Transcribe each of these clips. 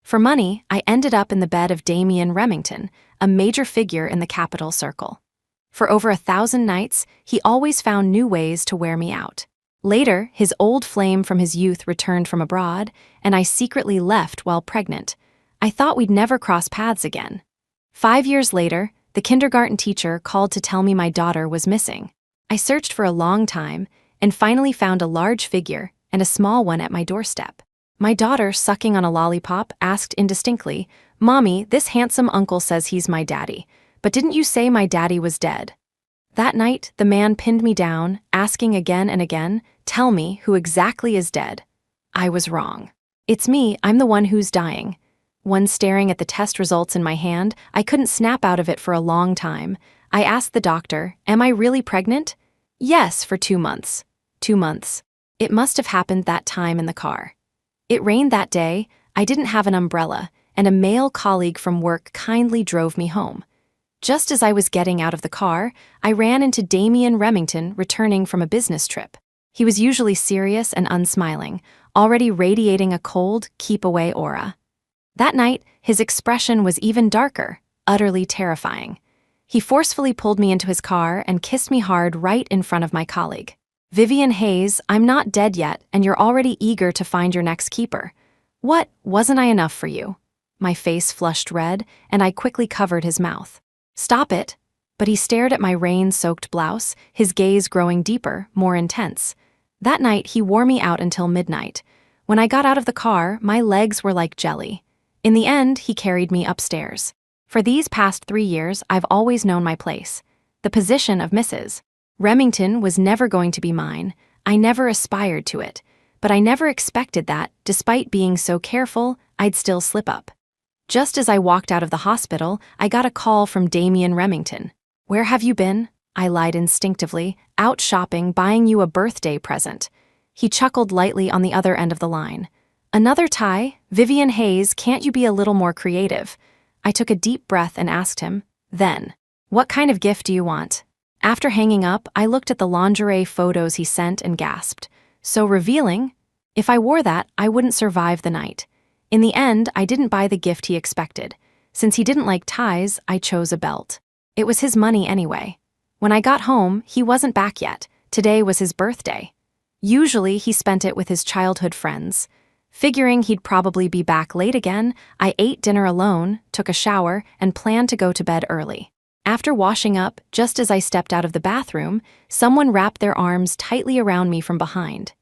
For money, I ended up in the bed of Damian Remington, a major figure in the capital circle. For over 1,000 nights, he always found new ways to wear me out. Later, his old flame from his youth returned from abroad, and I secretly left while pregnant. I thought we'd never cross paths again. 5 years later, the kindergarten teacher called to tell me my daughter was missing. I searched for a long time and finally found a large figure and a small one at my doorstep. My daughter, sucking on a lollipop, asked indistinctly, "Mommy, this handsome uncle says he's my daddy, but didn't you say my daddy was dead?" That night, the man pinned me down, asking again and again, "Tell me who exactly is dead." I was wrong. "It's me, I'm the one who's dying." One staring at the test results in my hand, I couldn't snap out of it for a long time. I asked the doctor, "Am I really pregnant?" "Yes, for 2 months." 2 months. It must have happened that time in the car. It rained that day, I didn't have an umbrella, and a male colleague from work kindly drove me home. Just as I was getting out of the car, I ran into Damian Remington returning from a business trip. He was usually serious and unsmiling, already radiating a cold, keep-away aura. That night, his expression was even darker, utterly terrifying. He forcefully pulled me into his car and kissed me hard right in front of my colleague. "Vivian Hayes, I'm not dead yet, and you're already eager to find your next keeper. What, wasn't I enough for you?" My face flushed red, and I quickly covered his mouth. "Stop it." But he stared at my rain-soaked blouse, his gaze growing deeper, more intense. That night, he wore me out until midnight. When I got out of the car, my legs were like jelly. In the end, he carried me upstairs. For these past 3 years, I've always known my place. The position of Mrs. Remington was never going to be mine. I never aspired to it. But I never expected that, despite being so careful, I'd still slip up. Just as I walked out of the hospital, I got a call from Damian Remington. "Where have you been?" I lied instinctively. "Out shopping, buying you a birthday present." He chuckled lightly on the other end of the line. "Another tie? Vivian Hayes, can't you be a little more creative?" I took a deep breath and asked him, "Then, what kind of gift do you want?" After hanging up, I looked at the lingerie photos he sent and gasped. So revealing? If I wore that, I wouldn't survive the night. In the end, I didn't buy the gift he expected. Since he didn't like ties, I chose a belt. It was his money anyway. When I got home, he wasn't back yet. Today was his birthday. Usually, he spent it with his childhood friends. Figuring he'd probably be back late again, I ate dinner alone, took a shower, and planned to go to bed early. After washing up, just as I stepped out of the bathroom, someone wrapped their arms tightly around me from behind.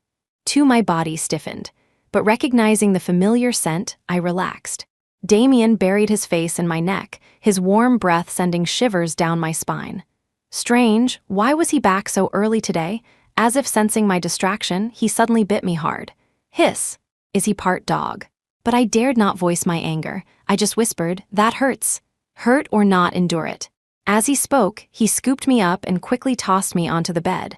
My body stiffened, but recognizing the familiar scent, I relaxed. Damian buried his face in my neck, his warm breath sending shivers down my spine. Strange, why was he back so early today? As if sensing my distraction, he suddenly bit me hard. Hiss. Is he part dog? But I dared not voice my anger. I just whispered, "That hurts. Hurt or not, endure it." As he spoke, he scooped me up and quickly tossed me onto the bed.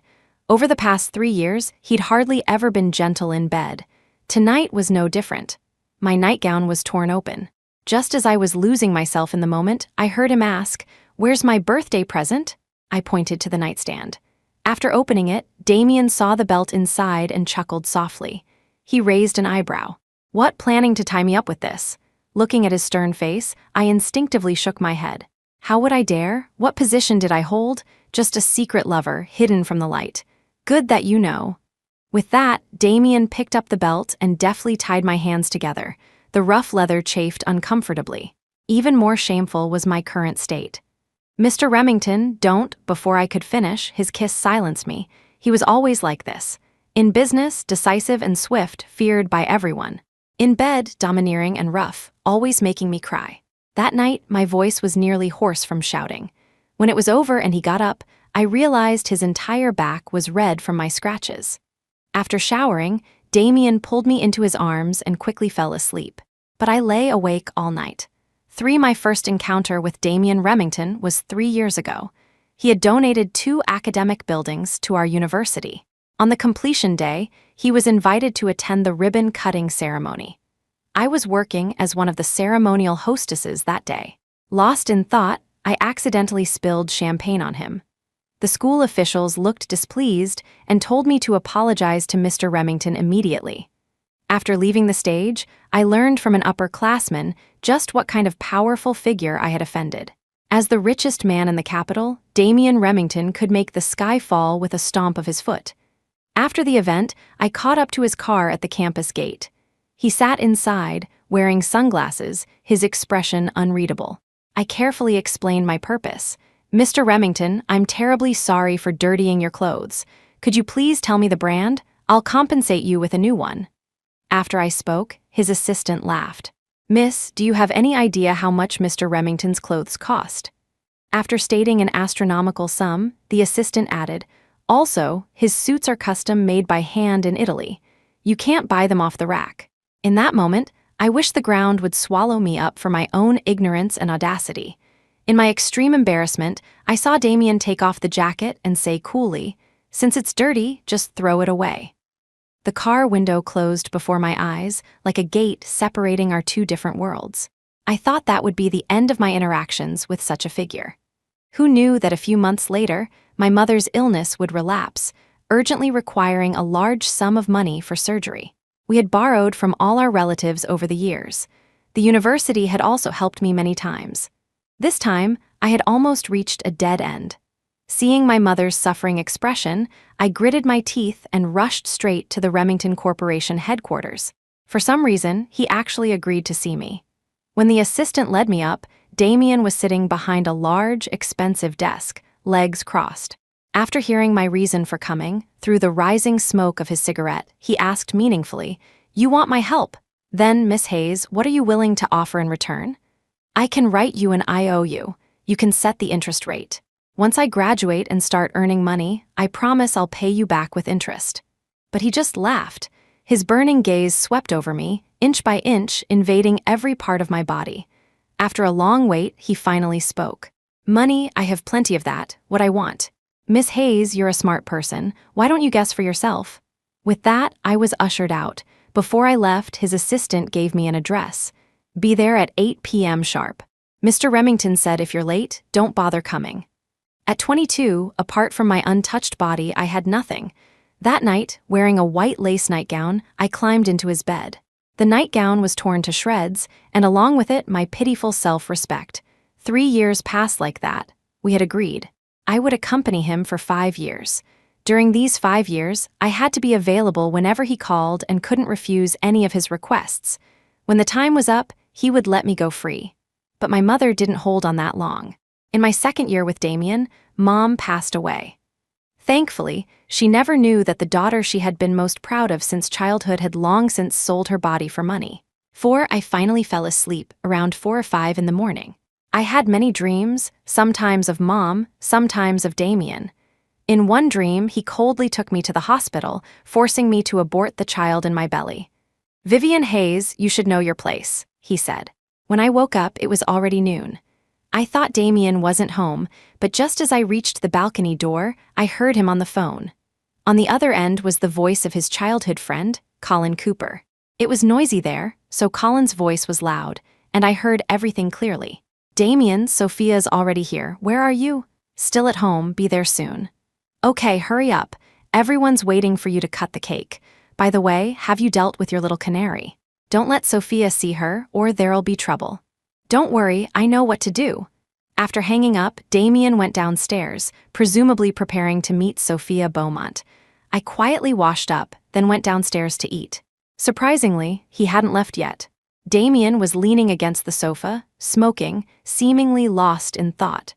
Over the past 3 years, he'd hardly ever been gentle in bed. Tonight was no different. My nightgown was torn open. Just as I was losing myself in the moment, I heard him ask, "Where's my birthday present?" I pointed to the nightstand. After opening it, Damian saw the belt inside and chuckled softly. He raised an eyebrow. "What, planning to tie me up with this?" Looking at his stern face, I instinctively shook my head. How would I dare? What position did I hold? Just a secret lover, hidden from the light. Good that you know. With that, Damian picked up the belt and deftly tied my hands together. The rough leather chafed uncomfortably. Even more shameful was my current state. "Mr. Remington, don't," before I could finish, his kiss silenced me. He was always like this. In business, decisive and swift, feared by everyone. In bed, domineering and rough, always making me cry. That night, my voice was nearly hoarse from shouting. When it was over and he got up, I realized his entire back was red from my scratches. After showering, Damian pulled me into his arms and quickly fell asleep. But I lay awake all night. My first encounter with Damian Remington was 3 years ago. He had donated 2 academic buildings to our university. On the completion day, he was invited to attend the ribbon-cutting ceremony. I was working as one of the ceremonial hostesses that day. Lost in thought, I accidentally spilled champagne on him. The school officials looked displeased and told me to apologize to Mr. Remington immediately. After leaving the stage, I learned from an upperclassman just what kind of powerful figure I had offended. As the richest man in the capital, Damian Remington could make the sky fall with a stomp of his foot. After the event, I caught up to his car at the campus gate. He sat inside, wearing sunglasses, his expression unreadable. I carefully explained my purpose. "Mr. Remington, I'm terribly sorry for dirtying your clothes. Could you please tell me the brand? I'll compensate you with a new one." After I spoke, his assistant laughed. "Miss, do you have any idea how much Mr. Remington's clothes cost?" After stating an astronomical sum, the assistant added, "Also, his suits are custom made by hand in Italy. You can't buy them off the rack." In that moment, I wished the ground would swallow me up for my own ignorance and audacity. In my extreme embarrassment, I saw Damian take off the jacket and say coolly, "Since it's dirty, just throw it away." The car window closed before my eyes, like a gate separating our two different worlds. I thought that would be the end of my interactions with such a figure. Who knew that a few months later, my mother's illness would relapse, urgently requiring a large sum of money for surgery. We had borrowed from all our relatives over the years. The university had also helped me many times. This time, I had almost reached a dead end. Seeing my mother's suffering expression, I gritted my teeth and rushed straight to the Remington Corporation headquarters. For some reason, he actually agreed to see me. When the assistant led me up, Damian was sitting behind a large, expensive desk, legs crossed. After hearing my reason for coming, through the rising smoke of his cigarette, he asked meaningfully, "You want my help? Then, Miss Hayes, what are you willing to offer in return?" "I can write you an IOU. You can set the interest rate. Once I graduate and start earning money, I promise I'll pay you back with interest." But he just laughed. His burning gaze swept over me, inch by inch, invading every part of my body. After a long wait, he finally spoke. "Money, I have plenty of that. What I want. Miss Hayes, you're a smart person. Why don't you guess for yourself?" With that, I was ushered out. Before I left, his assistant gave me an address. "Be there at 8 p.m. sharp. Mr. Remington said if you're late, don't bother coming." At 22, apart from my untouched body, I had nothing. That night, wearing a white lace nightgown, I climbed into his bed. The nightgown was torn to shreds, and along with it, my pitiful self-respect. 3 years passed like that. We had agreed. I would accompany him for 5 years. During these 5 years, I had to be available whenever he called and couldn't refuse any of his requests. When the time was up, he would let me go free. But my mother didn't hold on that long. In my second year with Damian, Mom passed away. Thankfully, she never knew that the daughter she had been most proud of since childhood had long since sold her body for money. I finally fell asleep around 4 or 5 in the morning. I had many dreams, sometimes of Mom, sometimes of Damian. In one dream, he coldly took me to the hospital, forcing me to abort the child in my belly. "Vivian Hayes, you should know your place," he said. When I woke up, it was already noon. I thought Damian wasn't home, but just as I reached the balcony door, I heard him on the phone. On the other end was the voice of his childhood friend, Colin Cooper. It was noisy there, so Colin's voice was loud, and I heard everything clearly. "Damian, Sophia's already here. Where are you?" "Still at home, be there soon." "Okay, hurry up. Everyone's waiting for you to cut the cake. By the way, have you dealt with your little canary? Don't let Sophia see her, or there'll be trouble." "Don't worry, I know what to do." After hanging up, Damian went downstairs, presumably preparing to meet Sophia Beaumont. I quietly washed up, then went downstairs to eat. Surprisingly, he hadn't left yet. Damian was leaning against the sofa, smoking, seemingly lost in thought.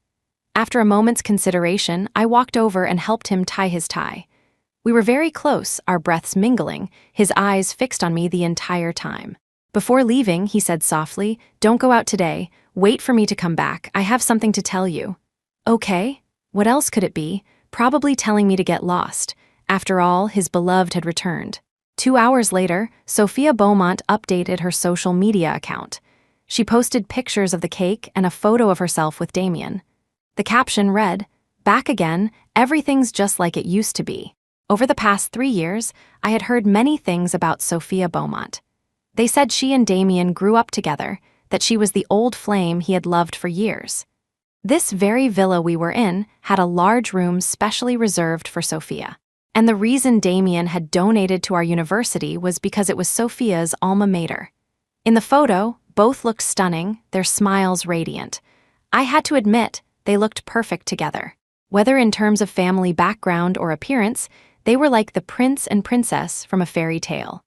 After a moment's consideration, I walked over and helped him tie his tie. We were very close, our breaths mingling, his eyes fixed on me the entire time. Before leaving, he said softly, "Don't go out today. Wait for me to come back. I have something to tell you." Okay. What else could it be? Probably telling me to get lost. After all, his beloved had returned. 2 hours later, Sophia Beaumont updated her social media account. She posted pictures of the cake and a photo of herself with Damian. The caption read, "Back again, everything's just like it used to be." Over the past 3 years, I had heard many things about Sophia Beaumont. They said she and Damian grew up together, that she was the old flame he had loved for years. This very villa we were in had a large room specially reserved for Sophia. And the reason Damian had donated to our university was because it was Sophia's alma mater. In the photo, both looked stunning, their smiles radiant. I had to admit, they looked perfect together. Whether in terms of family background or appearance, they were like the prince and princess from a fairy tale.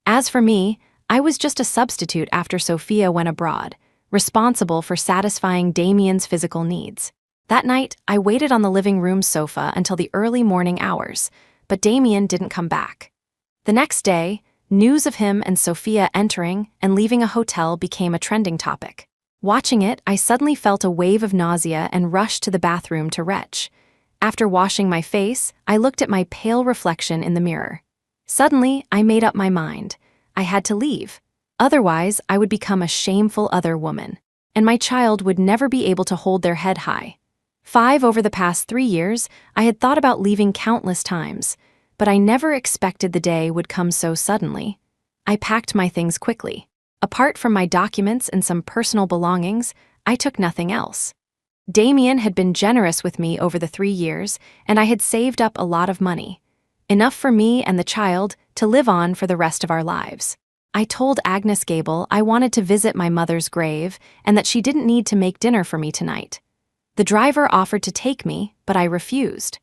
As for me, I was just a substitute after Sophia went abroad, responsible for satisfying Damian's physical needs. That night, I waited on the living room sofa until the early morning hours, but Damian didn't come back. The next day, news of him and Sophia entering and leaving a hotel became a trending topic. Watching it, I suddenly felt a wave of nausea and rushed to the bathroom to retch. After washing my face, I looked at my pale reflection in the mirror. Suddenly, I made up my mind. I had to leave. Otherwise, I would become a shameful other woman, and my child would never be able to hold their head high. Over the past 3 years, I had thought about leaving countless times, but I never expected the day would come so suddenly. I packed my things quickly. Apart from my documents and some personal belongings, I took nothing else. Damian had been generous with me over the 3 years, and I had saved up a lot of money. Enough for me and the child to live on for the rest of our lives. I told Agnes Gable I wanted to visit my mother's grave and that she didn't need to make dinner for me tonight. The driver offered to take me, but I refused.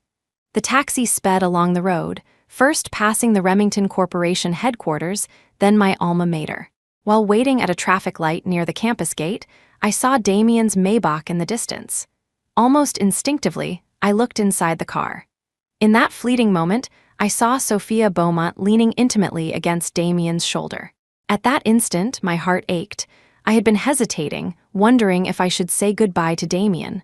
The taxi sped along the road, first passing the Remington Corporation headquarters, then my alma mater. While waiting at a traffic light near the campus gate, I saw Damian's Maybach in the distance. Almost instinctively, I looked inside the car. In that fleeting moment, I saw Sophia Beaumont leaning intimately against Damian's shoulder. At that instant, my heart ached. I had been hesitating, wondering if I should say goodbye to Damian.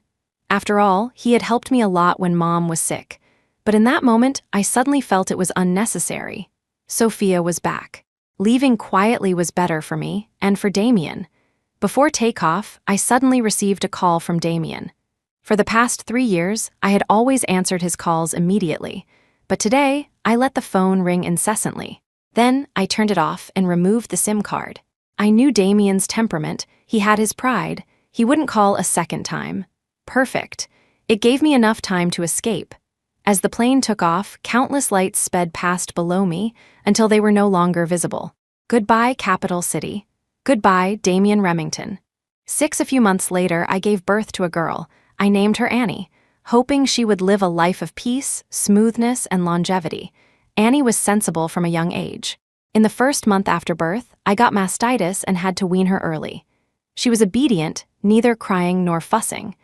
After all, he had helped me a lot when Mom was sick. But in that moment, I suddenly felt it was unnecessary. Sophia was back. Leaving quietly was better for me, and for Damian. Before takeoff, I suddenly received a call from Damian. For the past 3 years, I had always answered his calls immediately. But today, I let the phone ring incessantly. Then, I turned it off and removed the SIM card. I knew Damian's temperament, he had his pride, he wouldn't call a second time. Perfect. It gave me enough time to escape. As the plane took off, countless lights sped past below me until they were no longer visible. Goodbye, capital city. Goodbye, Damian Remington. A few months later, I gave birth to a girl. I named her Annie, hoping she would live a life of peace, smoothness, and longevity. Annie was sensible from a young age. In the first month after birth, I got mastitis and had to wean her early. She was obedient, neither crying nor fussing.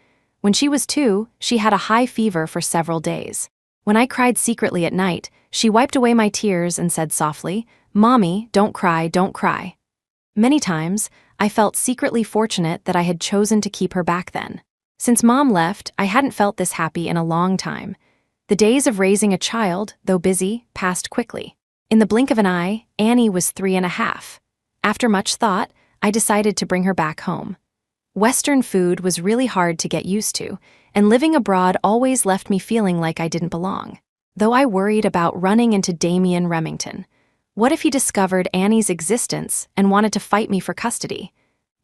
When she was 2, she had a high fever for several days. When I cried secretly at night, she wiped away my tears and said softly, "Mommy, don't cry, don't cry." Many times, I felt secretly fortunate that I had chosen to keep her back then. Since Mom left, I hadn't felt this happy in a long time. The days of raising a child, though busy, passed quickly. In the blink of an eye, Annie was 3.5. After much thought, I decided to bring her back home. Western food was really hard to get used to, and living abroad always left me feeling like I didn't belong. Though I worried about running into Damian Remington. What if he discovered Annie's existence and wanted to fight me for custody?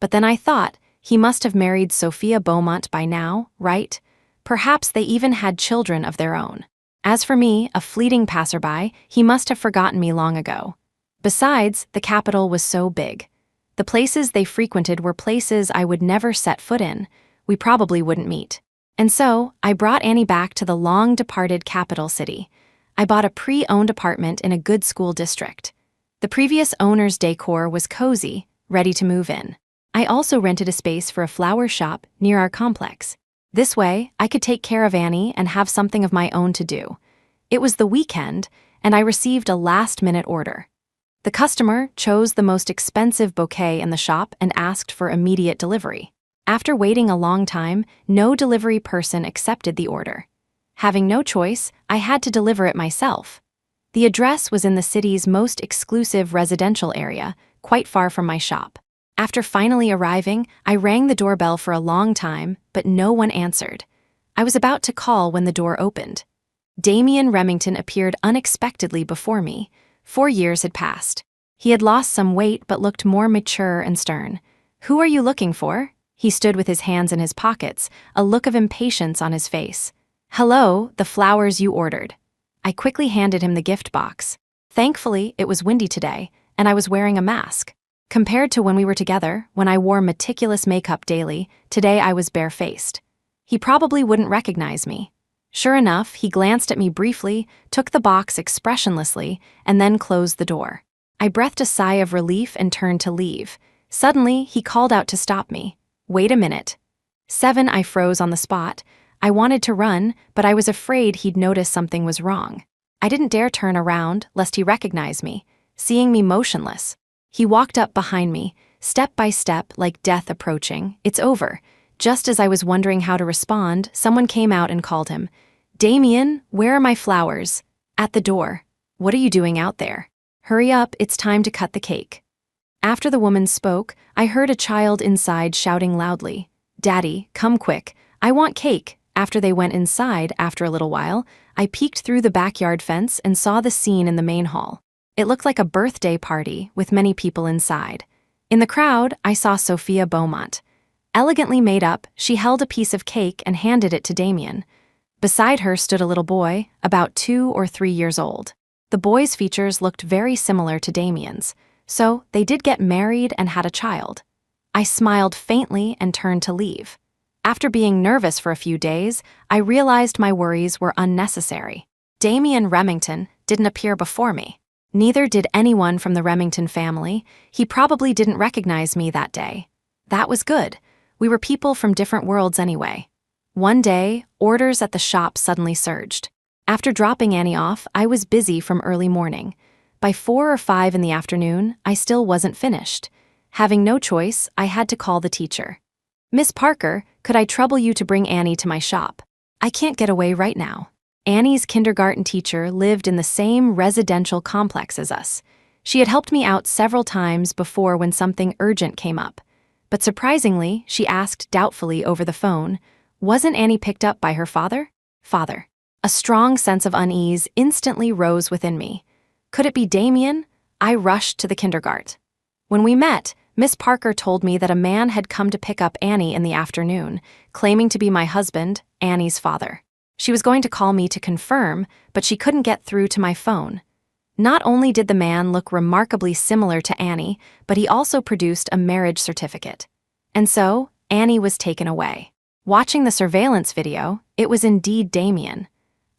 But then I thought, he must have married Sophia Beaumont by now, right? Perhaps they even had children of their own. As for me, a fleeting passerby, he must have forgotten me long ago. Besides, the capital was so big. The places they frequented were places I would never set foot in. We probably wouldn't meet. And so, I brought Annie back to the long-departed capital city. I bought a pre-owned apartment in a good school district. The previous owner's decor was cozy, ready to move in. I also rented a space for a flower shop near our complex. This way, I could take care of Annie and have something of my own to do. It was the weekend, and I received a last-minute order. The customer chose the most expensive bouquet in the shop and asked for immediate delivery. After waiting a long time, no delivery person accepted the order. Having no choice, I had to deliver it myself. The address was in the city's most exclusive residential area, quite far from my shop. After finally arriving, I rang the doorbell for a long time, but no one answered. I was about to call when the door opened. Damian Remington appeared unexpectedly before me. 4 years had passed. He had lost some weight but looked more mature and stern. "Who are you looking for?" He stood with his hands in his pockets, a look of impatience on his face. "Hello, the flowers you ordered." I quickly handed him the gift box. Thankfully, it was windy today, and I was wearing a mask. Compared to when we were together, when I wore meticulous makeup daily, today I was barefaced. He probably wouldn't recognize me. Sure enough, he glanced at me briefly, took the box expressionlessly, and then closed the door. I breathed a sigh of relief and turned to leave. Suddenly, he called out to stop me. "Wait a minute." 7. I froze on the spot. I wanted to run, but I was afraid he'd notice something was wrong. I didn't dare turn around, lest he recognize me, seeing me motionless. He walked up behind me, step by step like death approaching. "It's over." Just as I was wondering how to respond, someone came out and called him. "Damian, where are my flowers?" "At the door." "What are you doing out there?" "Hurry up, it's time to cut the cake." After the woman spoke, I heard a child inside shouting loudly, "Daddy, come quick, I want cake." After they went inside, after a little while, I peeked through the backyard fence and saw the scene in the main hall. It looked like a birthday party with many people inside. In the crowd, I saw Sophia Beaumont. Elegantly made up, she held a piece of cake and handed it to Damian. Beside her stood a little boy, about 2 or 3 years old. The boy's features looked very similar to Damian's, so they did get married and had a child. I smiled faintly and turned to leave. After being nervous for a few days, I realized my worries were unnecessary. Damian Remington didn't appear before me. Neither did anyone from the Remington family. He probably didn't recognize me that day. That was good. We were people from different worlds anyway. One day, orders at the shop suddenly surged. After dropping Annie off, I was busy from early morning. By 4 or 5 in the afternoon, I still wasn't finished. Having no choice, I had to call the teacher. "Miss Parker, could I trouble you to bring Annie to my shop? I can't get away right now." Annie's kindergarten teacher lived in the same residential complex as us. She had helped me out several times before when something urgent came up. But surprisingly, she asked doubtfully over the phone, "Wasn't Annie picked up by her father?" Father. A strong sense of unease instantly rose within me. Could it be Damian? I rushed to the kindergarten. When we met, Miss Parker told me that a man had come to pick up Annie in the afternoon, claiming to be my husband, Annie's father. She was going to call me to confirm, but she couldn't get through to my phone. Not only did the man look remarkably similar to Annie, but he also produced a marriage certificate. And so, Annie was taken away. Watching the surveillance video, it was indeed Damian.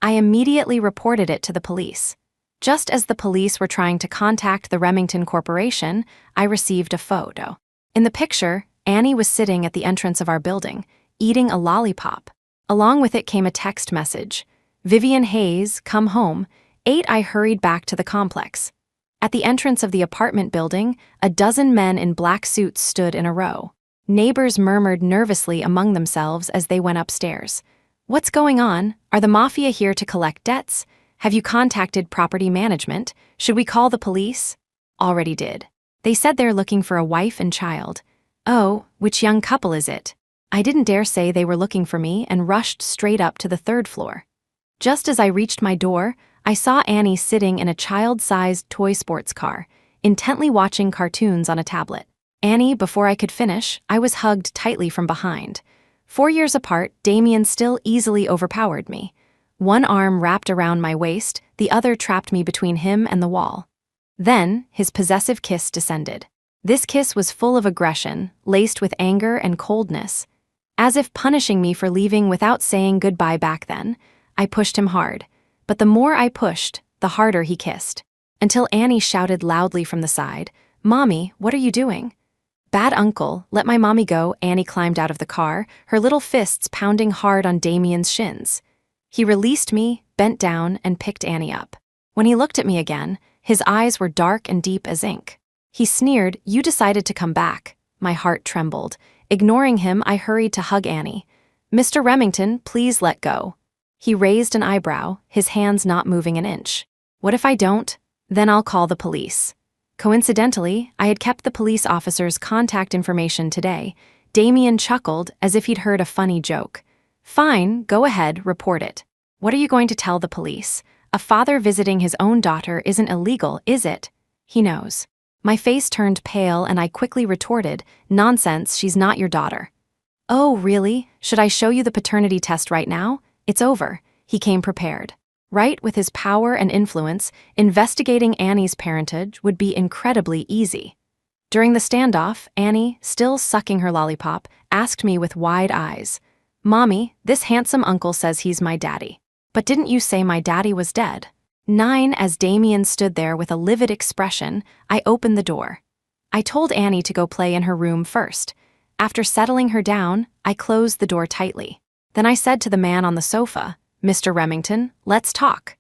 I immediately reported it to the police. Just as the police were trying to contact the Remington Corporation, I received a photo. In the picture, Annie was sitting at the entrance of our building, eating a lollipop. Along with it came a text message. "Vivian Hayes, come home." 8. I hurried back to the complex. At the entrance of the apartment building, a dozen men in black suits stood in a row. Neighbors murmured nervously among themselves as they went upstairs. "What's going on? Are the mafia here to collect debts? Have you contacted property management? Should we call the police?" "Already did. They said they're looking for a wife and child." "Oh, which young couple is it?" I didn't dare say they were looking for me and rushed straight up to the 3rd floor. Just as I reached my door, I saw Annie sitting in a child-sized toy sports car, intently watching cartoons on a tablet. Annie, before I could finish, I was hugged tightly from behind. 4 years apart, Damian still easily overpowered me. One arm wrapped around my waist, the other trapped me between him and the wall. Then, his possessive kiss descended. This kiss was full of aggression, laced with anger and coldness. As if punishing me for leaving without saying goodbye back then, I pushed him hard. But the more I pushed, the harder he kissed. Until Annie shouted loudly from the side, "Mommy, what are you doing?" "Bad uncle, let my mommy go." Annie climbed out of the car, her little fists pounding hard on Damian's shins. He released me, bent down, and picked Annie up. When he looked at me again, his eyes were dark and deep as ink. He sneered, "You decided to come back." My heart trembled. Ignoring him, I hurried to hug Annie. "Mr. Remington, please let go." He raised an eyebrow, his hands not moving an inch. "What if I don't? Then I'll call the police." Coincidentally, I had kept the police officer's contact information today. Damian chuckled as if he'd heard a funny joke. "Fine, go ahead, report it." "What are you going to tell the police? A father visiting his own daughter isn't illegal, is it?" "He knows." My face turned pale and I quickly retorted, "Nonsense, she's not your daughter." "Oh, really? Should I show you the paternity test right now?" "It's over." He came prepared. Right, with his power and influence, investigating Annie's parentage would be incredibly easy. During the standoff, Annie, still sucking her lollipop, asked me with wide eyes, "Mommy, this handsome uncle says he's my daddy. But didn't you say my daddy was dead?" 9. As Damian stood there with a livid expression, I opened the door. I told Annie to go play in her room first. After settling her down, I closed the door tightly. Then I said to the man on the sofa, "Mr. Remington, let's talk."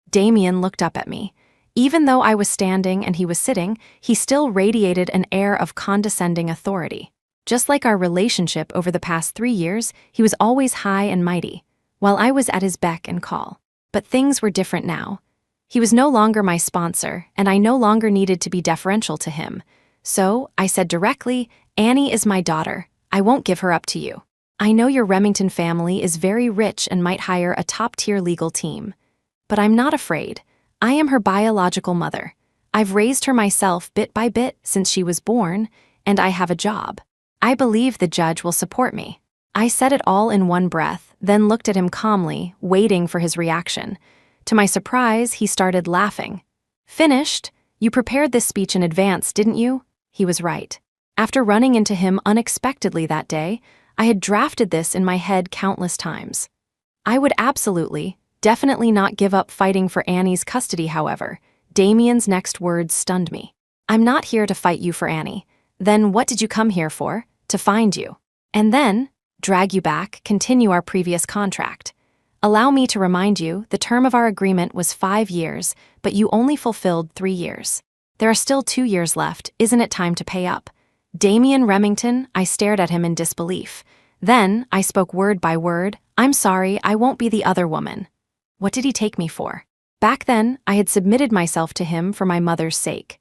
Damian looked up at me. Even though I was standing and he was sitting, he still radiated an air of condescending authority. Just like our relationship over the past 3 years, he was always high and mighty, while I was at his beck and call. But things were different now. He was no longer my sponsor, and I no longer needed to be deferential to him. So, I said directly, "Annie is my daughter. I won't give her up to you. I know your Remington family is very rich and might hire a top-tier legal team. But I'm not afraid. I am her biological mother. I've raised her myself bit by bit since she was born, and I have a job. I believe the judge will support me." I said it all in one breath, then looked at him calmly, waiting for his reaction. To my surprise, he started laughing. "Finished? You prepared this speech in advance, didn't you?" He was right. After running into him unexpectedly that day, I had drafted this in my head countless times. I would definitely not give up fighting for Annie's custody, however. Damian's next words stunned me. "I'm not here to fight you for Annie. Then what did you come here for? To find you. And then, drag you back, continue our previous contract. Allow me to remind you, the term of our agreement was 5 years, but you only fulfilled 3 years. There are still 2 years left, isn't it time to pay up?" Damian Remington, I stared at him in disbelief. Then, I spoke word by word, "I'm sorry, I won't be the other woman." What did he take me for? Back then, I had submitted myself to him for my mother's sake.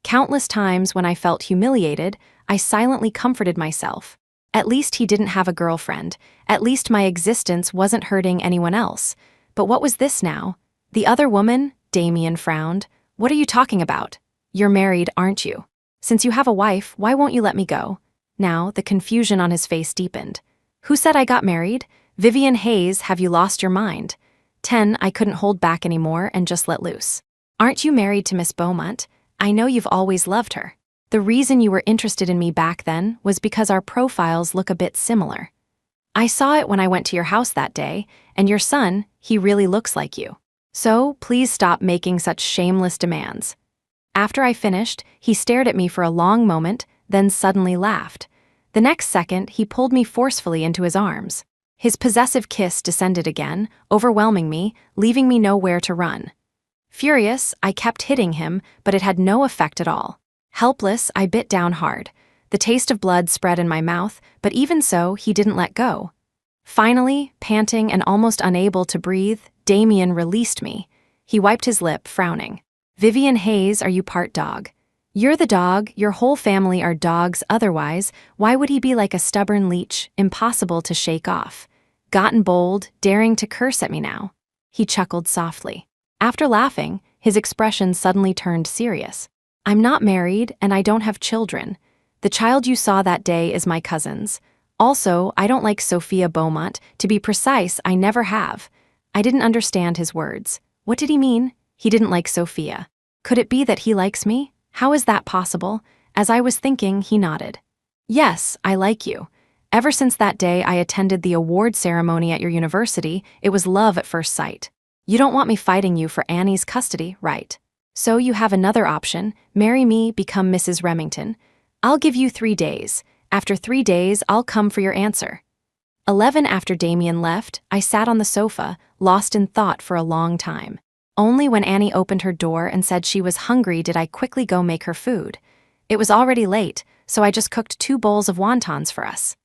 Countless times when I felt humiliated, I silently comforted myself. At least he didn't have a girlfriend. At least my existence wasn't hurting anyone else. But what was this now? The other woman? Damian frowned. "What are you talking about? You're married, aren't you? Since you have a wife, why won't you let me go?" Now, the confusion on his face deepened. "Who said I got married? Vivian Hayes, have you lost your mind?" 10. I couldn't hold back anymore and just let loose. "Aren't you married to Miss Beaumont? I know you've always loved her. The reason you were interested in me back then was because our profiles look a bit similar. I saw it when I went to your house that day, and your son, he really looks like you. So, please stop making such shameless demands." After I finished, he stared at me for a long moment, then suddenly laughed. The next second, he pulled me forcefully into his arms. His possessive kiss descended again, overwhelming me, leaving me nowhere to run. Furious, I kept hitting him, but it had no effect at all. Helpless, I bit down hard. The taste of blood spread in my mouth, but even so, he didn't let go. Finally, panting and almost unable to breathe, Damian released me. He wiped his lip, frowning. "Vivian Hayes, are you part dog? You're the dog, your whole family are dogs otherwise, why would he be like a stubborn leech, impossible to shake off? Gotten bold, daring to curse at me now." He chuckled softly. After laughing, his expression suddenly turned serious. "I'm not married, and I don't have children. The child you saw that day is my cousin's. Also, I don't like Sophia Beaumont. To be precise, I never have." I didn't understand his words. What did he mean? He didn't like Sophia. Could it be that he likes me? How is that possible? As I was thinking, he nodded. "Yes, I like you. Ever since that day I attended the award ceremony at your university, it was love at first sight. You don't want me fighting you for Annie's custody, right? So you have another option, marry me, become Mrs. Remington. I'll give you 3 days. After 3 days, I'll come for your answer." 11. After Damian left, I sat on the sofa, lost in thought for a long time. Only when Annie opened her door and said she was hungry did I quickly go make her food. It was already late, so I just cooked 2 bowls of wontons for us.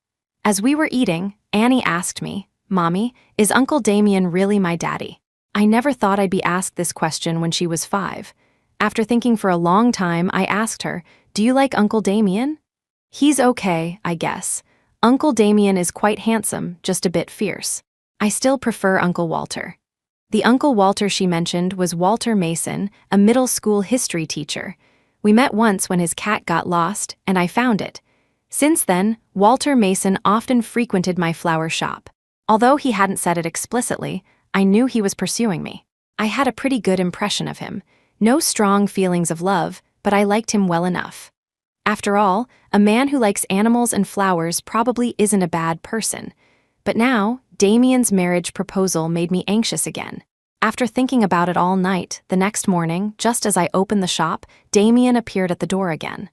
As we were eating, Annie asked me, "Mommy, is Uncle Damian really my daddy?" I never thought I'd be asked this question when she was 5. After thinking for a long time, I asked her, "Do you like Uncle Damian?" "He's okay, I guess. Uncle Damian is quite handsome, just a bit fierce. I still prefer Uncle Walter." The Uncle Walter she mentioned was Walter Mason, a middle school history teacher. We met once when his cat got lost, and I found it. Since then, Walter Mason often frequented my flower shop. Although he hadn't said it explicitly, I knew he was pursuing me. I had a pretty good impression of him. No strong feelings of love, but I liked him well enough. After all, a man who likes animals and flowers probably isn't a bad person. But now, Damian's marriage proposal made me anxious again. After thinking about it all night, the next morning, just as I opened the shop, Damian appeared at the door again.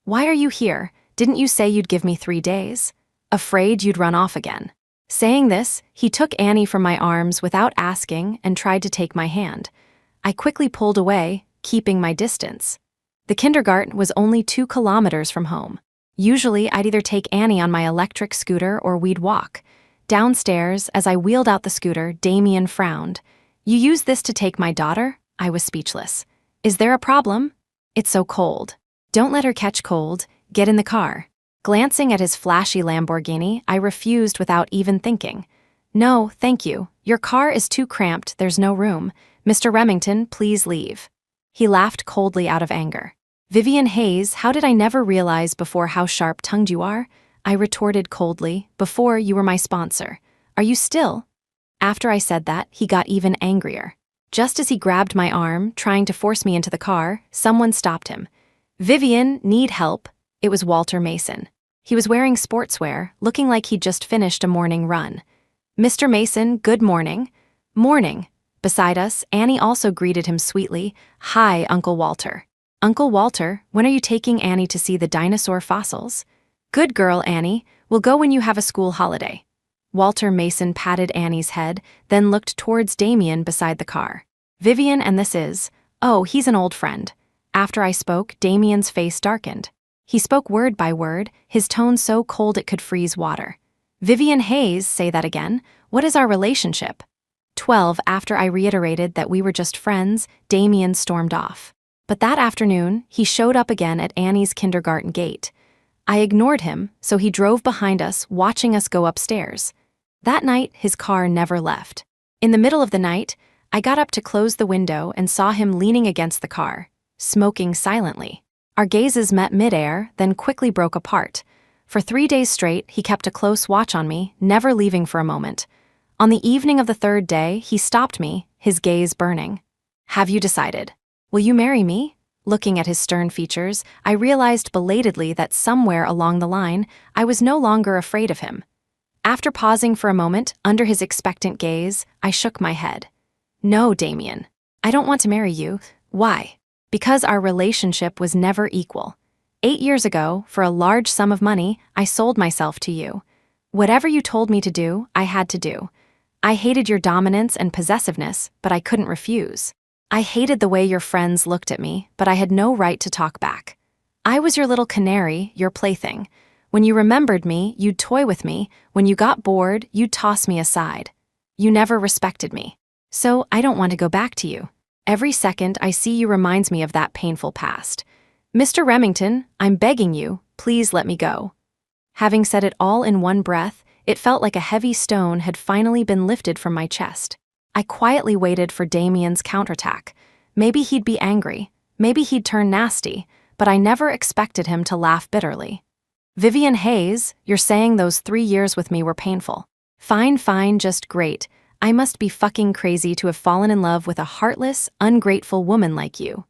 "Why are you here? Didn't you say you'd give me 3 days? Afraid you'd run off again." Saying this, he took Annie from my arms without asking and tried to take my hand. I quickly pulled away, keeping my distance. The kindergarten was only 2 kilometers from home. Usually, I'd either take Annie on my electric scooter or we'd walk. Downstairs, as I wheeled out the scooter, Damian frowned. "You use this to take my daughter?" I was speechless. "Is there a problem?" "It's so cold." "Don't let her catch cold. Get in the car." Glancing at his flashy Lamborghini, I refused without even thinking. "No, thank you. Your car is too cramped, there's no room. Mr. Remington, please leave." He laughed coldly out of anger. "Vivian Hayes, how did I never realize before how sharp-tongued you are?" I retorted coldly. "Before, you were my sponsor. Are you still?" After I said that, he got even angrier. Just as he grabbed my arm, trying to force me into the car, someone stopped him. "Vivian, need help." It was Walter Mason. He was wearing sportswear, looking like he'd just finished a morning run. "Mr. Mason, good morning." "Morning." Beside us, Annie also greeted him sweetly. "Hi, Uncle Walter." "Uncle Walter, when are you taking Annie to see the dinosaur fossils?" "Good girl, Annie. We'll go when you have a school holiday." Walter Mason patted Annie's head, then looked towards Damian beside the car. "Vivian, and this is—" "Oh, he's an old friend." After I spoke, Damian's face darkened. He spoke word by word, his tone so cold it could freeze water. "Vivian Hayes, say that again. What is our relationship?" 12 After I reiterated that we were just friends, Damian stormed off. But that afternoon, he showed up again at Annie's kindergarten gate. I ignored him, so he drove behind us, watching us go upstairs. That night, his car never left. In the middle of the night, I got up to close the window and saw him leaning against the car, smoking silently. Our gazes met midair, then quickly broke apart. For 3 days straight, he kept a close watch on me, never leaving for a moment. On the evening of the 3rd day, he stopped me, his gaze burning. "Have you decided? Will you marry me?" Looking at his stern features, I realized belatedly that somewhere along the line, I was no longer afraid of him. After pausing for a moment, under his expectant gaze, I shook my head. "No, Damian. I don't want to marry you." "Why?" "Because our relationship was never equal. 8 years ago, for a large sum of money, I sold myself to you. Whatever you told me to do, I had to do. I hated your dominance and possessiveness, but I couldn't refuse. I hated the way your friends looked at me, but I had no right to talk back. I was your little canary, your plaything. When you remembered me, you'd toy with me. When you got bored, you'd toss me aside. You never respected me. So I don't want to go back to you. Every second I see you reminds me of that painful past. Mr. Remington, I'm begging you, please let me go." Having said it all in one breath, it felt like a heavy stone had finally been lifted from my chest. I quietly waited for Damian's counterattack. Maybe he'd be angry, maybe he'd turn nasty, but I never expected him to laugh bitterly. "Vivian Hayes, you're saying those 3 years with me were painful. Fine, just great. I must be fucking crazy to have fallen in love with a heartless, ungrateful woman like you.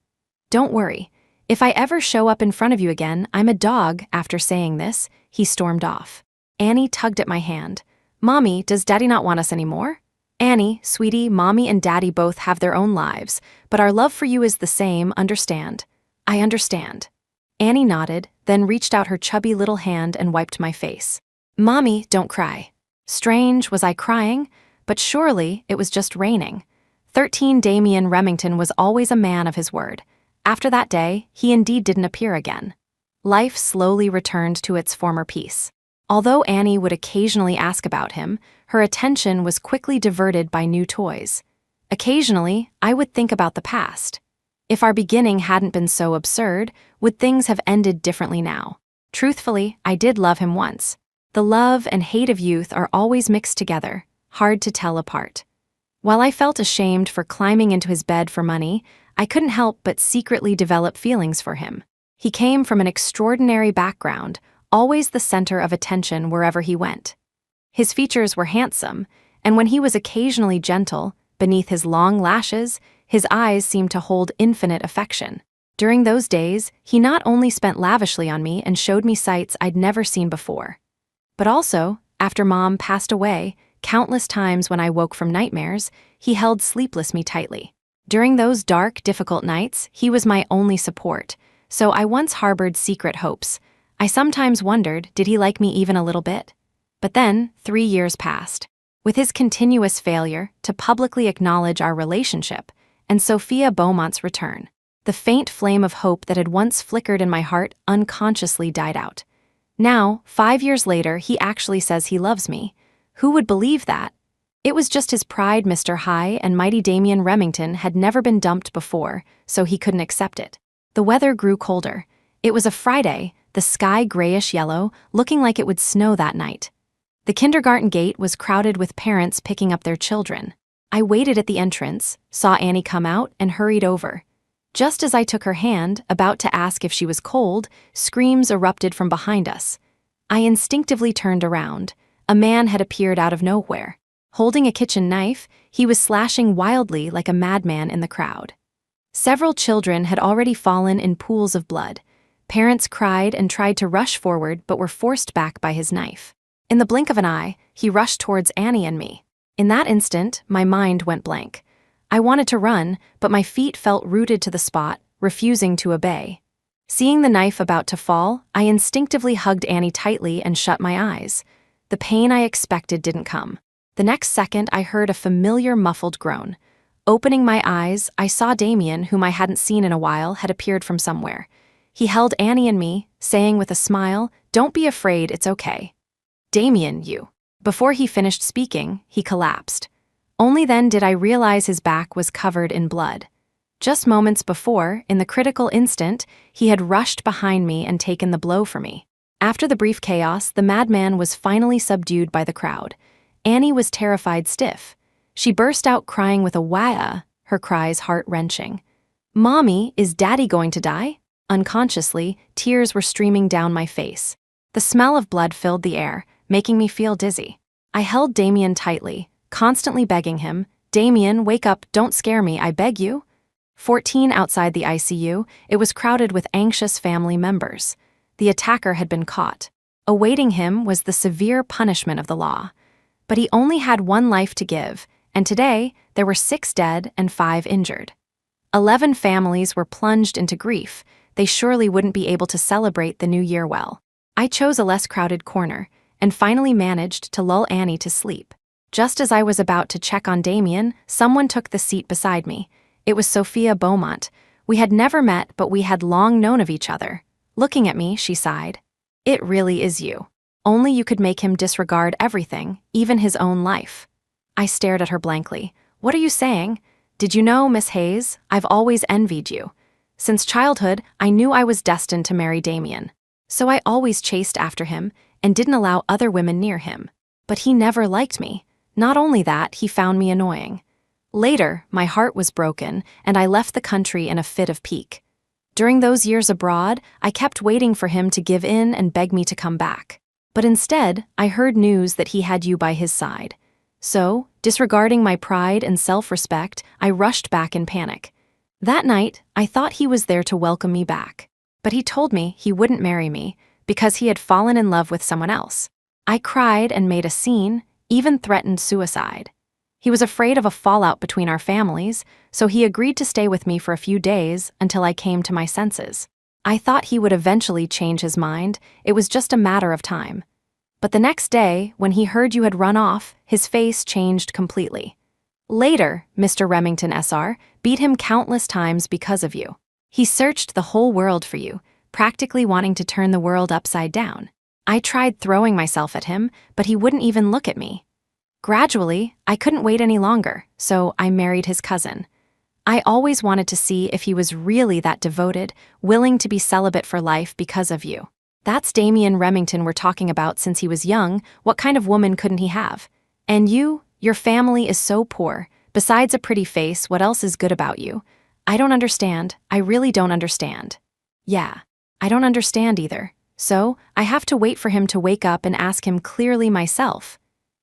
Don't worry. If I ever show up in front of you again, I'm a dog." After saying this, he stormed off. Annie tugged at my hand. "Mommy, does Daddy not want us anymore?" "Annie, sweetie, Mommy and Daddy both have their own lives, but our love for you is the same, understand?" "I understand." Annie nodded, then reached out her chubby little hand and wiped my face. "Mommy, don't cry." Strange, was I crying? But surely it was just raining. 13 Damian Remington was always a man of his word. After that day, he indeed didn't appear again. Life slowly returned to its former peace. Although Annie would occasionally ask about him, her attention was quickly diverted by new toys. Occasionally, I would think about the past. If our beginning hadn't been so absurd, would things have ended differently now? Truthfully, I did love him once. The love and hate of youth are always mixed together, hard to tell apart. While I felt ashamed for climbing into his bed for money, I couldn't help but secretly develop feelings for him. He came from an extraordinary background, always the center of attention wherever he went. His features were handsome, and when he was occasionally gentle, Beneath his long lashes, his eyes seemed to hold infinite affection. During those days, he not only spent lavishly on me and showed me sights I'd never seen before, but also, after Mom passed away, countless times when I woke from nightmares, he held sleepless me tightly. During those dark, difficult nights, he was my only support, so I once harbored secret hopes. I sometimes wondered, did he like me even a little bit? But then, 3 years passed. With his continuous failure to publicly acknowledge our relationship, and Sophia Beaumont's return, the faint flame of hope that had once flickered in my heart unconsciously died out. Now, 5 years later, he actually says he loves me. Who would believe that? It was just his pride. Mr. High and Mighty Damian Remington had never been dumped before, so he couldn't accept it. The weather grew colder. It was a Friday, the sky grayish-yellow, looking like it would snow that night. The kindergarten gate was crowded with parents picking up their children. I waited at the entrance, saw Annie come out, and hurried over. Just as I took her hand, about to ask if she was cold, screams erupted from behind us. I instinctively turned around. A man had appeared out of nowhere. Holding a kitchen knife, he was slashing wildly like a madman in the crowd. Several children had already fallen in pools of blood. Parents cried and tried to rush forward but were forced back by his knife. In the blink of an eye, he rushed towards Annie and me. In that instant, my mind went blank. I wanted to run, but my feet felt rooted to the spot, refusing to obey. Seeing the knife about to fall, I instinctively hugged Annie tightly and shut my eyes. The pain I expected didn't come. The next second, I heard a familiar muffled groan. Opening my eyes, I saw Damian, whom I hadn't seen in a while, had appeared from somewhere. He held Annie and me, saying with a smile, "Don't be afraid, it's okay." "Damian, you." Before he finished speaking, he collapsed. Only then did I realize his back was covered in blood. Just moments before, in the critical instant, he had rushed behind me and taken the blow for me. After the brief chaos, the madman was finally subdued by the crowd. Annie was terrified stiff. She burst out crying with a wah, her cries heart-wrenching. "Mommy, is Daddy going to die?" Unconsciously, tears were streaming down my face. The smell of blood filled the air, making me feel dizzy. I held Damian tightly, constantly begging him, "Damian, wake up, don't scare me, I beg you." 14 outside the ICU, it was crowded with anxious family members. The attacker had been caught. Awaiting him was the severe punishment of the law. But he only had one life to give, and today there were 6 dead and 5 injured. 11 families were plunged into grief. They surely wouldn't be able to celebrate the new year well. I chose a less crowded corner, and finally managed to lull Annie to sleep. Just as I was about to check on Damian, someone took the seat beside me. It was Sophia Beaumont. We had never met, but we had long known of each other. Looking at me, she sighed. "It really is you. Only you could make him disregard everything, even his own life." I stared at her blankly. "What are you saying? Did you know, Miss Hayes, I've always envied you. Since childhood, I knew I was destined to marry Damian. So I always chased after him and didn't allow other women near him. But he never liked me. Not only that, he found me annoying. Later, my heart was broken, and I left the country in a fit of pique. During those years abroad, I kept waiting for him to give in and beg me to come back. But instead, I heard news that he had you by his side. So, disregarding my pride and self-respect, I rushed back in panic. That night, I thought he was there to welcome me back. But he told me he wouldn't marry me because he had fallen in love with someone else. I cried and made a scene, even threatened suicide. He was afraid of a fallout between our families, so he agreed to stay with me for a few days until I came to my senses. I thought he would eventually change his mind. It was just a matter of time. But the next day, when he heard you had run off, his face changed completely. Later, Mr. Remington SR beat him countless times because of you. He searched the whole world for you, practically wanting to turn the world upside down. I tried throwing myself at him, but he wouldn't even look at me. Gradually, I couldn't wait any longer, so I married his cousin. I always wanted to see if he was really that devoted, willing to be celibate for life because of you. That's Damian Remington we're talking about. Since he was young, what kind of woman couldn't he have? And you, your family is so poor. Besides a pretty face, what else is good about you? I don't understand. I really don't understand. Yeah, I don't understand either. So, I have to wait for him to wake up and ask him clearly myself.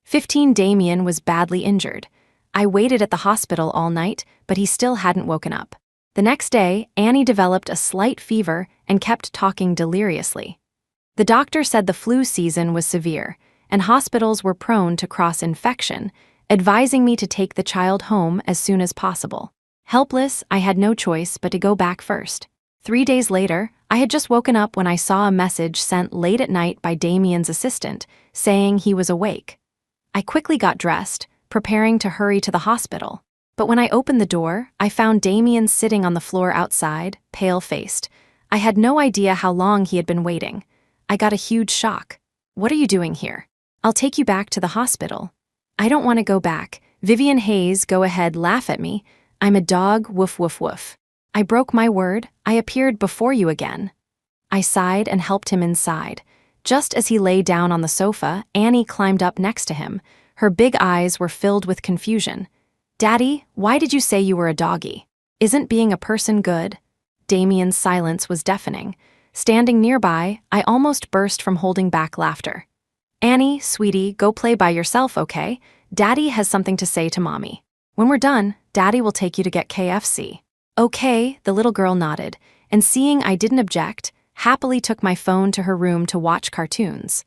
15 Damian was badly injured. I waited at the hospital all night, but he still hadn't woken up. The next day, Annie developed a slight fever and kept talking deliriously. The doctor said the flu season was severe, and hospitals were prone to cross-infection, advising me to take the child home as soon as possible. Helpless, I had no choice but to go back first. 3 days later, I had just woken up when I saw a message sent late at night by Damian's assistant, saying he was awake. I quickly got dressed, preparing to hurry to the hospital. But when I opened the door, I found Damian sitting on the floor outside, pale-faced. I had no idea how long he had been waiting. I got a huge shock. "What are you doing here?" "I'll take you back to the hospital." "I don't want to go back. Vivian Hayes, go ahead, laugh at me. I'm a dog, woof woof woof. I broke my word, I appeared before you again." I sighed and helped him inside. Just as he lay down on the sofa, Annie climbed up next to him. Her big eyes were filled with confusion. "Daddy, why did you say you were a doggy? Isn't being a person good?" Damian's silence was deafening. Standing nearby, I almost burst from holding back laughter. "Annie, sweetie, go play by yourself, okay? Daddy has something to say to Mommy. When we're done, Daddy will take you to get KFC. "Okay," the little girl nodded, and seeing I didn't object, happily took my phone to her room to watch cartoons.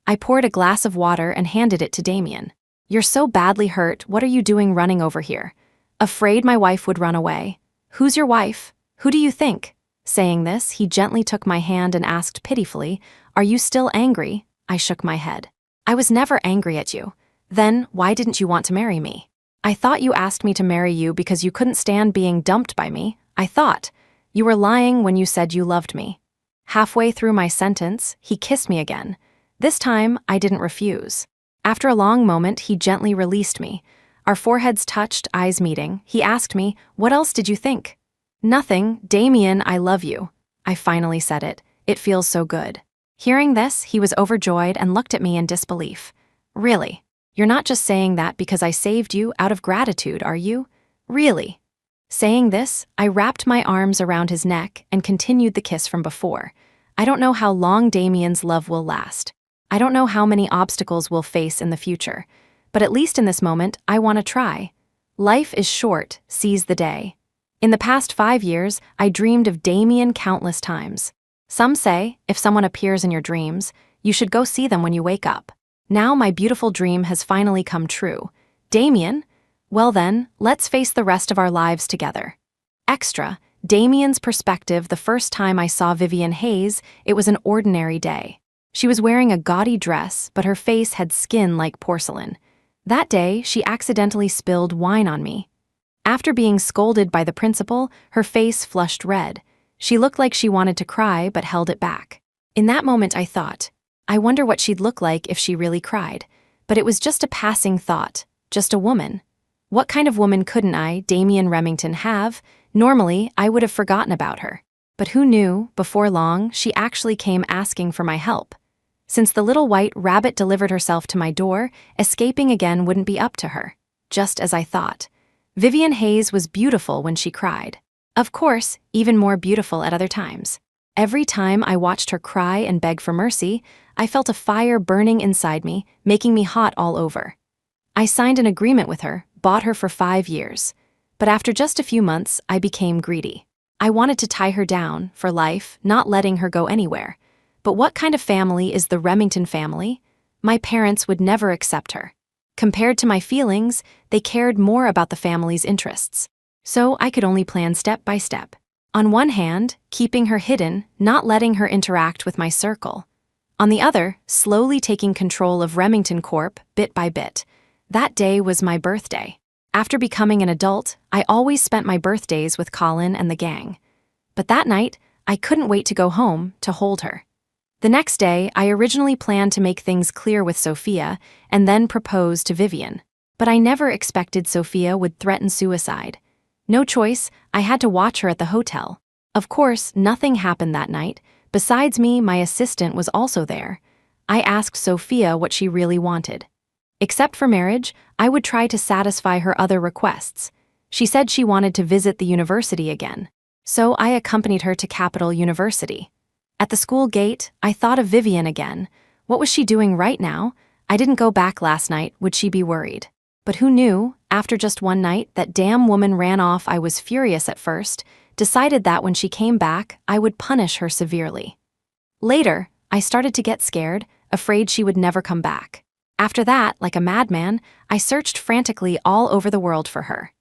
I poured a glass of water and handed it to Damian. "You're so badly hurt, what are you doing running over here?" "Afraid my wife would run away." "Who's your wife? Who do you think?" Saying this, he gently took my hand and asked pitifully, "Are you still angry?" I shook my head. "I was never angry at you. Then, why didn't you want to marry me?" "I thought you asked me to marry you because you couldn't stand being dumped by me. I thought. You were lying when you said you loved me." Halfway through my sentence, he kissed me again. This time, I didn't refuse. After a long moment, he gently released me. Our foreheads touched, eyes meeting. He asked me, "What else did you think?" "Nothing. Damian, I love you." I finally said it. It feels so good. Hearing this, he was overjoyed and looked at me in disbelief. "Really? You're not just saying that because I saved you out of gratitude, are you? Really?" Saying this, I wrapped my arms around his neck and continued the kiss from before. I don't know how long Damian's love will last. I don't know how many obstacles we'll face in the future. But at least in this moment, I want to try. Life is short, seize the day. In the past 5 years, I dreamed of Damian countless times. Some say, if someone appears in your dreams, you should go see them when you wake up. Now my beautiful dream has finally come true. Damian? Well then, let's face the rest of our lives together. Extra, Damian's perspective. The first time I saw Vivian Hayes, it was an ordinary day. She was wearing a gaudy dress, but her face had skin like porcelain. That day, she accidentally spilled wine on me. After being scolded by the principal, her face flushed red. She looked like she wanted to cry but held it back. In that moment I thought, I wonder what she'd look like if she really cried. But it was just a passing thought, just a woman. What kind of woman couldn't I, Damian Remington, have? Normally, I would have forgotten about her. But who knew, before long, she actually came asking for my help. Since the little white rabbit delivered herself to my door, escaping again wouldn't be up to her. Just as I thought. Vivian Hayes was beautiful when she cried. Of course, even more beautiful at other times. Every time I watched her cry and beg for mercy, I felt a fire burning inside me, making me hot all over. I signed an agreement with her, bought her for 5 years. But after just a few months, I became greedy. I wanted to tie her down, for life, not letting her go anywhere. But what kind of family is the Remington family? My parents would never accept her. Compared to my feelings, they cared more about the family's interests. So I could only plan step by step. On one hand, keeping her hidden, not letting her interact with my circle. On the other, slowly taking control of Remington Corp. Bit by bit. That day was my birthday. After becoming an adult, I always spent my birthdays with Colin and the gang. But that night, I couldn't wait to go home to hold her. The next day, I originally planned to make things clear with Sophia and then propose to Vivian. But I never expected Sophia would threaten suicide. No choice, I had to watch her at the hotel. Of course, nothing happened that night. Besides me, my assistant was also there. I asked Sophia what she really wanted. Except for marriage, I would try to satisfy her other requests. She said she wanted to visit the university again. So I accompanied her to Capital University. At the school gate, I thought of Vivian again. What was she doing right now? I didn't go back last night, would she be worried? But who knew, after just one night, that damn woman ran off. I was furious at first, decided that when she came back, I would punish her severely. Later, I started to get scared, afraid she would never come back. After that, like a madman, I searched frantically all over the world for her.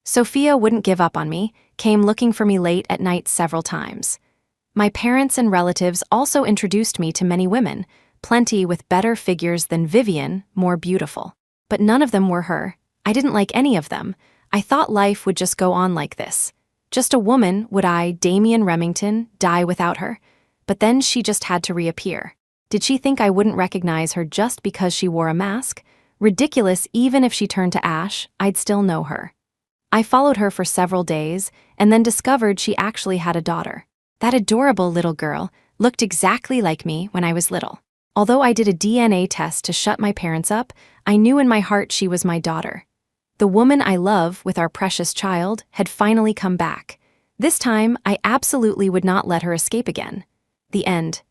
Sophia wouldn't give up on me, came looking for me late at night several times. My parents and relatives also introduced me to many women, plenty with better figures than Vivian, more beautiful. But none of them were her. I didn't like any of them. I thought life would just go on like this. Just a woman, would I, Damian Remington, die without her? But then she just had to reappear. Did she think I wouldn't recognize her just because she wore a mask? Ridiculous. Even if she turned to ash, I'd still know her. I followed her for several days and then discovered she actually had a daughter. That adorable little girl looked exactly like me when I was little. Although I did a DNA test to shut my parents up, I knew in my heart she was my daughter. The woman I love with our precious child had finally come back. This time, I absolutely would not let her escape again. The end.